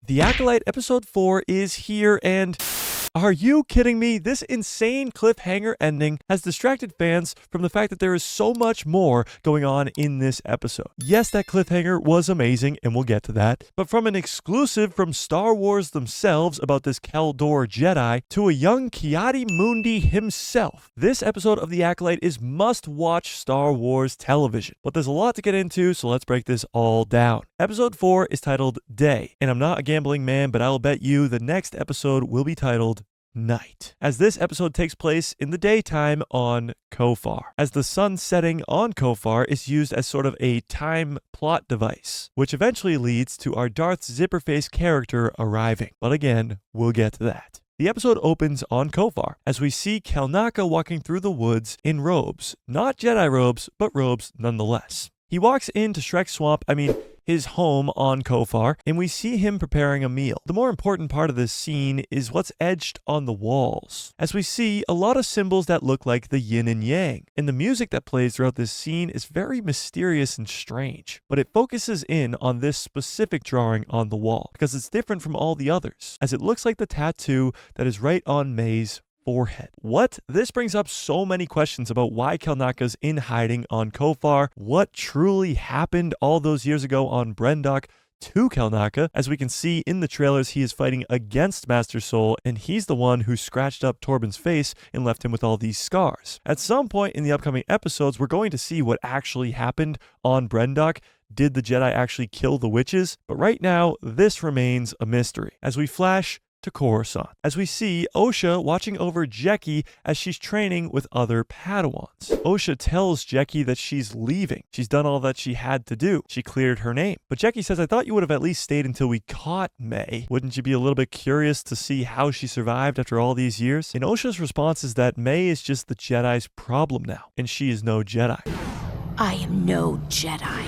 The Acolyte episode 4 is here, and are you kidding me? This insane cliffhanger ending has distracted fans from the fact that there is so much more going on in this episode. Yes, that cliffhanger was amazing, and we'll get to that, but from an exclusive from Star Wars themselves about this Keldor Jedi to a young Ki-Adi-Mundi himself, this episode of The Acolyte is must-watch Star Wars television. But there's a lot to get into, so let's break this all down. Episode 4 is titled Day, and I'm not a gambling man, but I will bet you the next episode will be titled Night, as this episode takes place in the daytime on Kofar, as the sun setting on Kofar is used as sort of a time plot device, which eventually leads to our Darth Zipperface character arriving. But again, we'll get to that. The episode opens on Kofar, as we see kelnacca walking through the woods in robes. Not Jedi robes, but robes nonetheless. He walks into Shrek's swamp, his home on Kofar, and we see him preparing a meal. The more important part of this scene is what's etched on the walls, as we see a lot of symbols that look like the yin and yang, and the music that plays throughout this scene is very mysterious and strange, but it focuses in on this specific drawing on the wall, because it's different from all the others, as it looks like the tattoo that is right on May's forehead. What? This brings up so many questions about why kelnacca's in hiding on Kofar, what truly happened all those years ago on Brendok to kelnacca. As we can see in the trailers, he is fighting against Master Soul, and he's the one who scratched up Torben's face and left him with all these scars. At some point in the upcoming episodes, we're going to see what actually happened on Brendok. Did the Jedi actually kill the witches? But right now, this remains a mystery. As we flash to Coruscant, as we see Osha watching over Jeki as she's training with other Padawans. Osha tells Jeki that she's leaving. She's done all that she had to do. She cleared her name. But Jeki says, I thought you would have at least stayed until we caught May. Wouldn't you be a little bit curious to see how she survived after all these years? And Osha's response is that May is just the Jedi's problem now, and she is no Jedi. I am no Jedi.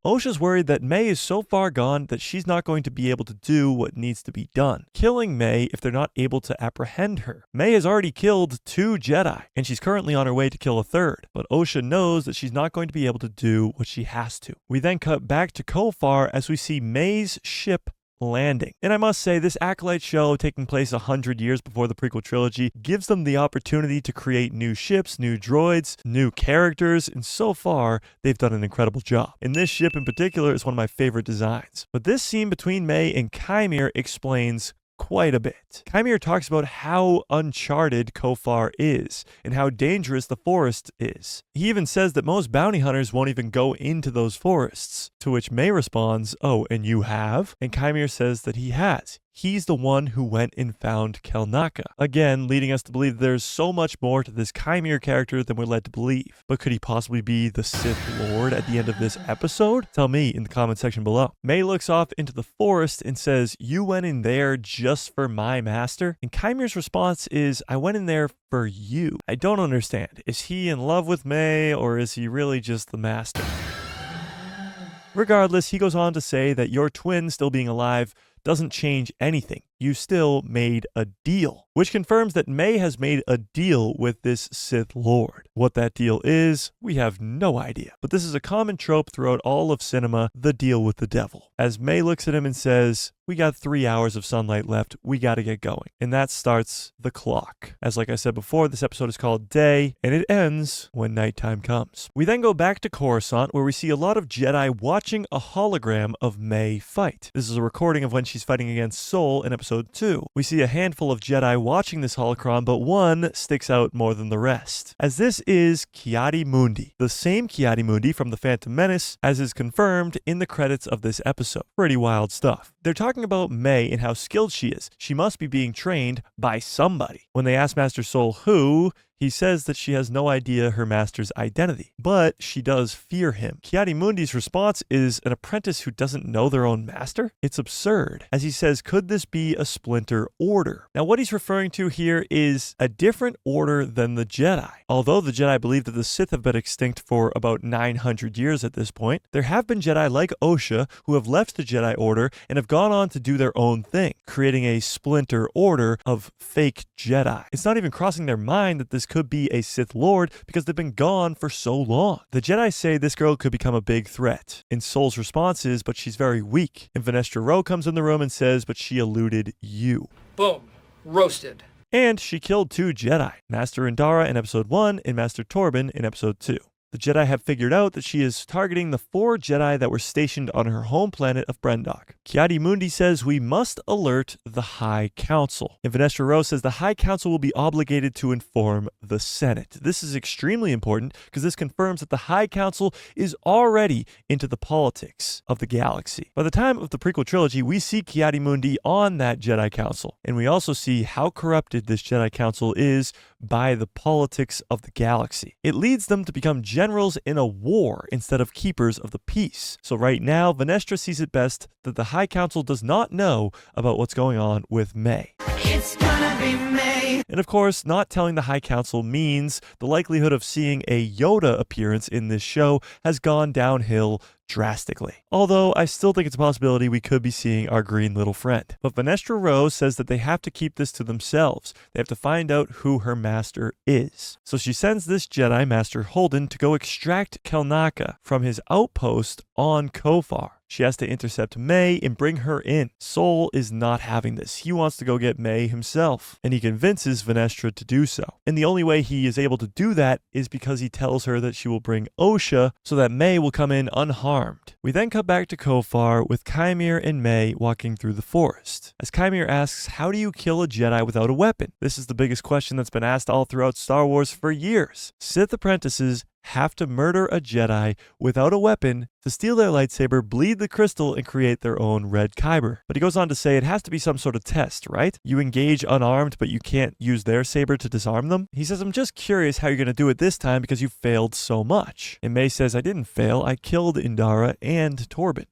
Osha's worried that May is so far gone that she's not going to be able to do what needs to be done, killing May if they're not able to apprehend her. May has already killed 2 Jedi, and she's currently on her way to kill a 3rd, but Osha knows that she's not going to be able to do what she has to. We then cut back to Kofar as we see May's ship landing. And I must say, this Acolyte show, taking place 100 years before the prequel trilogy, gives them the opportunity to create new ships, new droids, new characters, and so far, they've done an incredible job. And this ship in particular is one of my favorite designs. But this scene between May and Qimir explains quite a bit. Qimir talks about how uncharted Kofar is and how dangerous the forest is. He even says that most bounty hunters won't even go into those forests, to which May responds, oh, and you have? And Qimir says that he has. He's the one who went and found kelnacca. Again, leading us to believe there's so much more to this Qimir character than we're led to believe. But could he possibly be the Sith Lord at the end of this episode? Tell me in the comment section below. May looks off into the forest and says, you went in there just for my master? And Qimir's response is, I went in there for you. I don't understand. Is he in love with May, or is he really just the master? Regardless, he goes on to say that your twin still being alive doesn't change anything. You still made a deal, which confirms that May has made a deal with this Sith Lord. What that deal is, we have no idea. But this is a common trope throughout all of cinema, the deal with the devil. As May looks at him and says, we got 3 hours of sunlight left, we gotta get going. And that starts the clock. As like I said before, this episode is called Day, and it ends when nighttime comes. We then go back to Coruscant, where we see a lot of Jedi watching a hologram of May fight. This is a recording of when she's fighting against Soul in episode 2. We see a handful of Jedi watching this holocron, but one sticks out more than the rest, as this is Ki-Adi-Mundi, the same Ki-Adi-Mundi from The Phantom Menace, as is confirmed in the credits of this episode. Pretty wild stuff. They're talking about May and how skilled she is. She must be being trained by somebody. When they ask Master Soul who, he says that she has no idea her master's identity, but she does fear him. Ki-Adi-Mundi's response is an apprentice who doesn't know their own master? It's absurd. As he says, could this be a splinter order? Now, what he's referring to here is a different order than the Jedi. Although the Jedi believe that the Sith have been extinct for about 900 years at this point, there have been Jedi like Osha who have left the Jedi Order and have gone on to do their own thing, creating a splinter order of fake Jedi. It's not even crossing their mind that this could be a Sith Lord because they've been gone for so long. The Jedi say this girl could become a big threat. And Sol's response is, but she's very weak. And Venestra Rose comes in the room and says, but she eluded you. Boom. Roasted. And she killed 2 Jedi, Master Indara in episode 1 and Master Torben in episode 2. The Jedi have figured out that she is targeting the 4 Jedi that were stationed on her home planet of Brendok. Ki-Adi-Mundi says we must alert the High Council. And Venestra Rose says the High Council will be obligated to inform the Senate. This is extremely important because this confirms that the High Council is already into the politics of the galaxy. By the time of the prequel trilogy, we see Ki-Adi-Mundi on that Jedi Council. And we also see how corrupted this Jedi Council is by the politics of the galaxy. It leads them to become generals in a war instead of keepers of the peace. So right now, Venestra sees it best that the High Council does not know about what's going on with May. It's gonna be May. And of course, not telling the High Council means the likelihood of seeing a Yoda appearance in this show has gone downhill drastically. Although I still think it's a possibility we could be seeing our green little friend. But Venestra Rose says that they have to keep this to themselves. They have to find out who her master is. So she sends this Jedi, Master Holden, to go extract kelnacca from his outpost on Kofar. She has to intercept May and bring her in. Sol is not having this. He wants to go get May himself, and he convinces Venestra to do so. And the only way he is able to do that is because he tells her that she will bring Osha so that May will come in unharmed. We then cut back to Kofar with Qimir and May walking through the forest. As Qimir asks, how do you kill a Jedi without a weapon? This is the biggest question that's been asked all throughout Star Wars for years. Sith apprentices have to murder a Jedi without a weapon to steal their lightsaber, bleed the crystal, and create their own red kyber. But he goes on to say it has to be some sort of test, right? You engage unarmed, but you can't use their saber to disarm them? He says, I'm just curious how you're going to do it this time because you failed so much. And May says, I didn't fail. I killed Indara and Torben.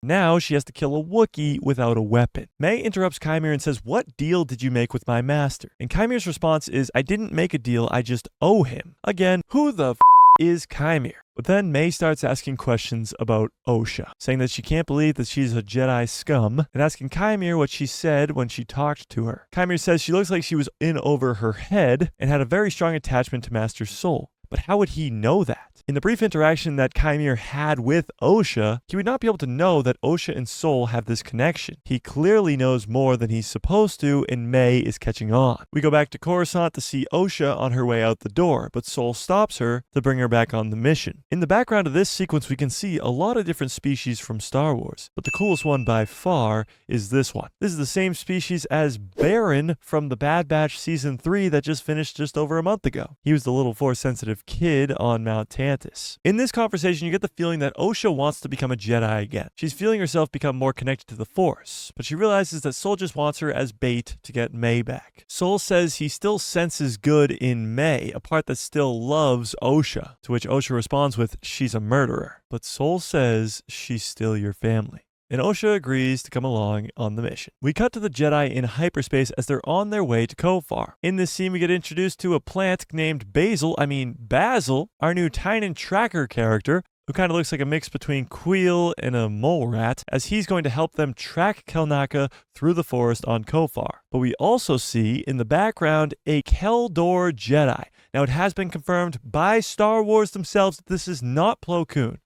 Now she has to kill a Wookiee without a weapon. May interrupts Qimir and says, what deal did you make with my master? And Kymir's response is, I didn't make a deal, I just owe him. Again, who the is Qimir? But then May starts asking questions about Osha, saying that she can't believe that she's a Jedi scum, and asking Qimir what she said when she talked to her. Qimir says she looks like she was in over her head and had a very strong attachment to Master Sol. But how would he know that? In the brief interaction that Qimir had with Osha, he would not be able to know that Osha and Sol have this connection. He clearly knows more than he's supposed to, and May is catching on. We go back to Coruscant to see Osha on her way out the door, but Sol stops her to bring her back on the mission. In the background of this sequence, we can see a lot of different species from Star Wars, but the coolest one by far is this one. This is the same species as Baron from the Bad Batch Season 3 that just finished just over a month ago. He was the little Force-sensitive kid on Mount Tantus. In this conversation, you get the feeling that Osha wants to become a Jedi again. She's feeling herself become more connected to the Force, but she realizes that Sol just wants her as bait to get May back. Sol says he still senses good in May, a part that still loves Osha, to which Osha responds with, she's a murderer. But Sol says she's still your family. And Osha agrees to come along on the mission. We cut to the Jedi in hyperspace as they're on their way to Kofar. In this scene, we get introduced to a plant named Basil, our new Tynan Tracker character, who kind of looks like a mix between Queel and a mole rat, as he's going to help them track kelnacca through the forest on Kofar. But we also see in the background a Keldor Jedi. Now, it has been confirmed by Star Wars themselves that this is not Plo Koon.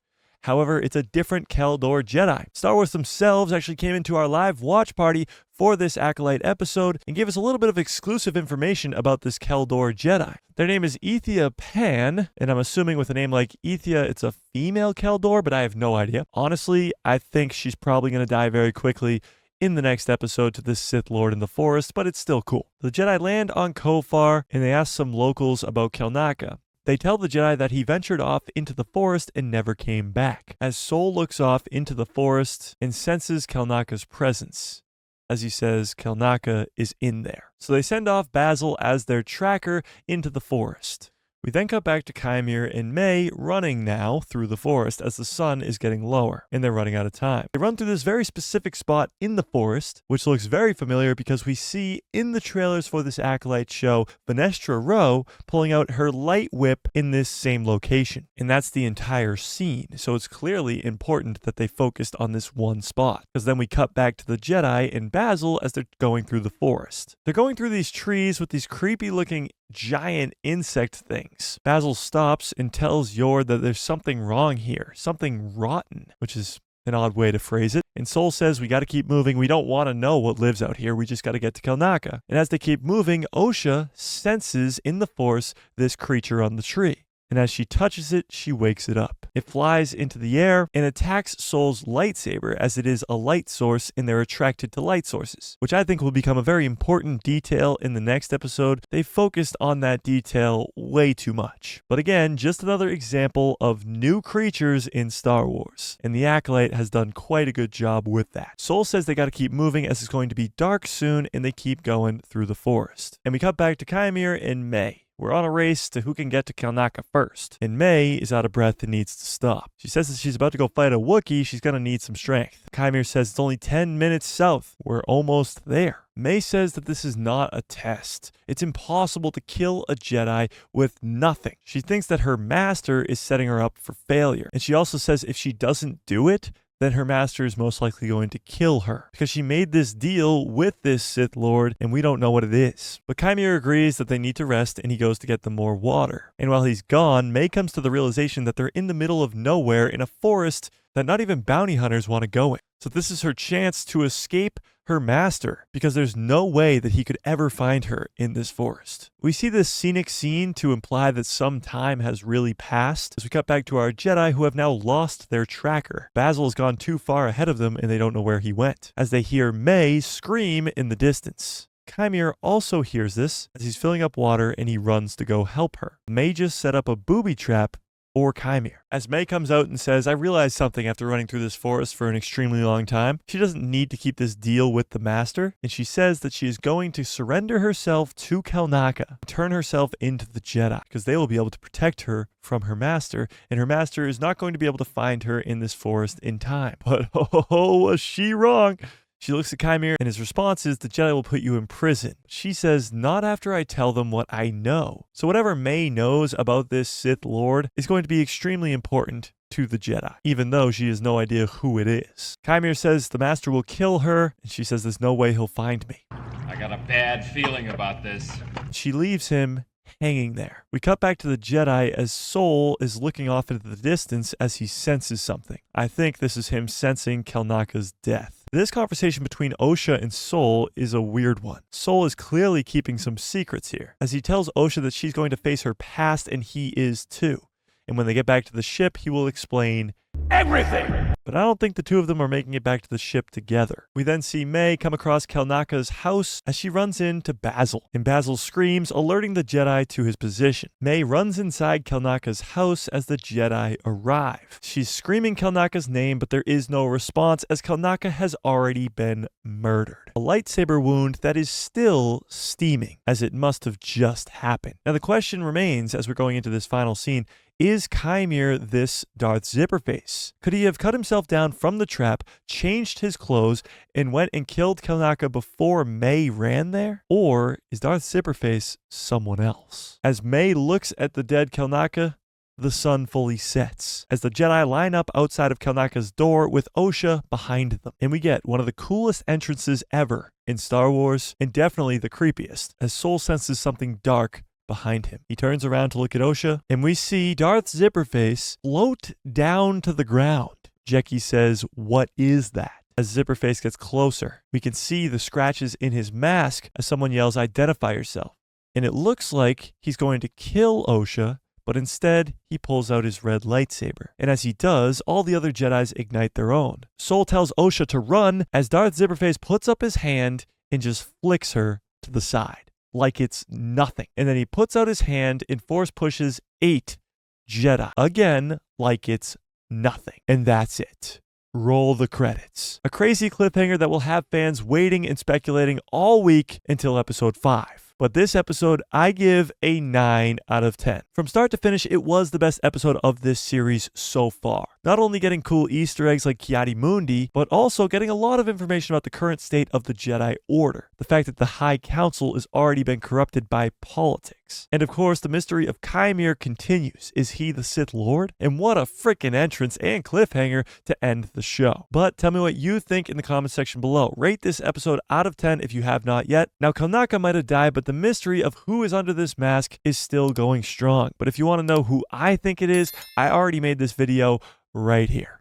However, it's a different Keldor Jedi. Star Wars themselves actually came into our live watch party for this Acolyte episode and gave us a little bit of exclusive information about this Keldor Jedi. Their name is Ethia Pan, and I'm assuming with a name like Ethia, it's a female Keldor, but I have no idea. Honestly, I think she's probably going to die very quickly in the next episode to this Sith Lord in the forest, but it's still cool. The Jedi land on Kofar, and they ask some locals about kelnacca. They tell the Jedi that he ventured off into the forest and never came back, as Sol looks off into the forest and senses kelnacca's presence. As he says, kelnacca is in there. So they send off Basil as their tracker into the forest. We then cut back to Qimir and May running now through the forest as the sun is getting lower, and they're running out of time. They run through this very specific spot in the forest, which looks very familiar because we see in the trailers for this Acolyte show, Vanestra Rowe pulling out her light whip in this same location. And that's the entire scene, so it's clearly important that they focused on this one spot. Because then we cut back to the Jedi and Basil as they're going through the forest. They're going through these trees with these creepy looking giant insect things. Basil stops and tells Yor that there's something wrong here, something rotten, which is an odd way to phrase it. And Sol says we got to keep moving. We don't want to know what lives out here. We just got to get to kelnacca. And as they keep moving, Osha senses in the Force this creature on the tree. And as she touches it, she wakes it up. It flies into the air and attacks Sol's lightsaber as it is a light source and they're attracted to light sources, which I think will become a very important detail in the next episode. They focused on that detail way too much. But again, just another example of new creatures in Star Wars. And the Acolyte has done quite a good job with that. Sol says they got to keep moving as it's going to be dark soon, and they keep going through the forest. And we cut back to Qimir and May. We're on a race to who can get to kelnacca first. And May is out of breath and needs to stop. She says that she's about to go fight a Wookiee, she's going to need some strength. Qimir says it's only 10 minutes south. We're almost there. May says that this is not a test. It's impossible to kill a Jedi with nothing. She thinks that her master is setting her up for failure. And she also says if she doesn't do it, then her master is most likely going to kill her because she made this deal with this Sith Lord and we don't know what it is. But Qimir agrees that they need to rest and he goes to get them more water. And while he's gone, May comes to the realization that they're in the middle of nowhere in a forest that not even bounty hunters want to go in. So this is her chance to escape her master because there's no way that he could ever find her in this forest. We see this scenic scene to imply that some time has really passed as we cut back to our Jedi who have now lost their tracker. Basil has gone too far ahead of them and they don't know where he went as they hear May scream in the distance. Qimir also hears this as he's filling up water and he runs to go help her. May just set up a booby trap or Qimir. As May comes out and says, I realized something after running through this forest for an extremely long time. She doesn't need to keep this deal with the master, and she says that she is going to surrender herself to kelnacca, turn herself into the Jedi, because they will be able to protect her from her master, and her master is not going to be able to find her in this forest in time. But was she wrong? She looks at Qimir, and his response is, the Jedi will put you in prison. She says, not after I tell them what I know. So whatever May knows about this Sith Lord is going to be extremely important to the Jedi, even though she has no idea who it is. Qimir says the master will kill her, and she says there's no way he'll find me. I got a bad feeling about this. She leaves him hanging there. We cut back to the Jedi as Sol is looking off into the distance as he senses something. I think this is him sensing kelnacca's death. This conversation between Osha and Sol is a weird one. Sol is clearly keeping some secrets here, as he tells Osha that she's going to face her past and he is too. And when they get back to the ship, he will explain everything. But I don't think the two of them are making it back to the ship together. We then see May come across kelnacca's house as she runs into Basil. And Basil screams, alerting the Jedi to his position. May runs inside kelnacca's house as the Jedi arrive. She's screaming kelnacca's name, but there is no response as kelnacca has already been murdered. A lightsaber wound that is still steaming, as it must have just happened. Now the question remains, as we're going into this final scene, is Qimir this Darth Zipperface? Could he have cut himself down from the trap, changed his clothes, and went and killed kelnacca before May ran there? Or is Darth Zipperface someone else? As May looks at the dead kelnacca, the sun fully sets as the Jedi line up outside of kelnacca's door with Osha behind them. And we get one of the coolest entrances ever in Star Wars, and definitely the creepiest, as Sol senses something dark behind him. He turns around to look at Osha, and we see Darth Zipperface float down to the ground. Jecki says, what is that? As Zipperface gets closer, we can see the scratches in his mask as someone yells, identify yourself. And it looks like he's going to kill Osha, but instead, he pulls out his red lightsaber. And as he does, all the other Jedis ignite their own. Sol tells Osha to run as Darth Zipperface puts up his hand and just flicks her to the side like it's nothing. And then he puts out his hand and force pushes 8 Jedi. Again, like it's nothing. And that's it. Roll the credits. A crazy cliffhanger that will have fans waiting and speculating all week until episode 5. But this episode, I give a 9 out of 10. From start to finish, it was the best episode of this series so far. Not only getting cool Easter eggs like Ki-Adi-Mundi, but also getting a lot of information about the current state of the Jedi Order. The fact that the High Council has already been corrupted by politics. And of course, the mystery of Qimir continues. Is he the Sith Lord? And what a frickin' entrance and cliffhanger to end the show. But tell me what you think in the comment section below. Rate this episode out of 10 if you have not yet. Now, kelnacca might have died, but the mystery of who is under this mask is still going strong. But if you want to know who I think it is, I already made this video right here.